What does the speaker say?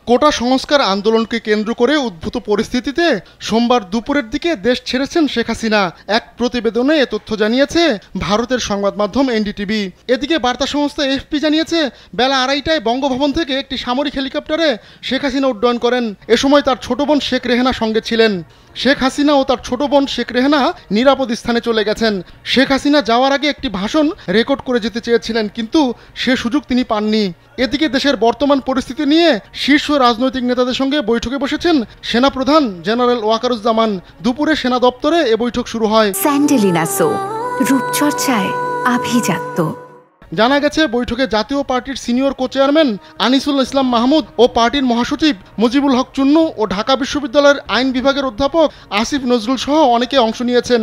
কোটা সংস্কার আন্দোলনকে কেন্দ্র করে উদ্ভূত পরিস্থিতিতে সোমবার দুপুরের দিকে দেশ ছেড়েছেন শেখ হাসিনা। এক প্রতিবেদনে এ তথ্য জানিয়েছে ভারতের সংবাদ মাধ্যম এনডিটিভি। এদিকে বার্তা সংস্থা এএফপি জানিয়েছে, বেলা 2:30টায় বঙ্গভবন থেকে একটি সামরিক হেলিকপ্টারে শেখ হাসিনা উড্ডয়ন করেন। এ সময় তার ছোট বোন শেখ রেহেনা সঙ্গে ছিলেন। শেখ হাসিনা ও তার ছোট বোন শেখ রেহেনা নিরাপদ স্থানে চলে গেছেন। শেখ হাসিনা যাওয়ার আগে একটি ভাষণ রেকর্ড করে যেতে চেয়েছিলেন, কিন্তু সে সুযোগ তিনি পাননি। এদিকে দেশের বর্তমান পরিস্থিতি নিয়ে শীর্ষ রাজনৈতিক নেতাদের সঙ্গে বৈঠকে বসেছেন সেনাপ্রধান জেনারেল ওয়াকারুজ্জামান। দুপুরে সেনা দপ্তরে এ বৈঠক শুরু হয়। স্যান্ডেলিনা সো, রূপচর্চায় আভিজাত্য। জানা গেছে, বৈঠকে জাতীয় পার্টির সিনিয়র কো চেয়ারম্যান আনিসুল ইসলাম মাহমুদ ও পার্টির মহাসচিব মুজিবুল হক চুন্নু ও ঢাকা বিশ্ববিদ্যালয়ের আইন বিভাগের অধ্যাপক আসিফ নজরুল সহ অনেকে অংশ নিয়েছেন।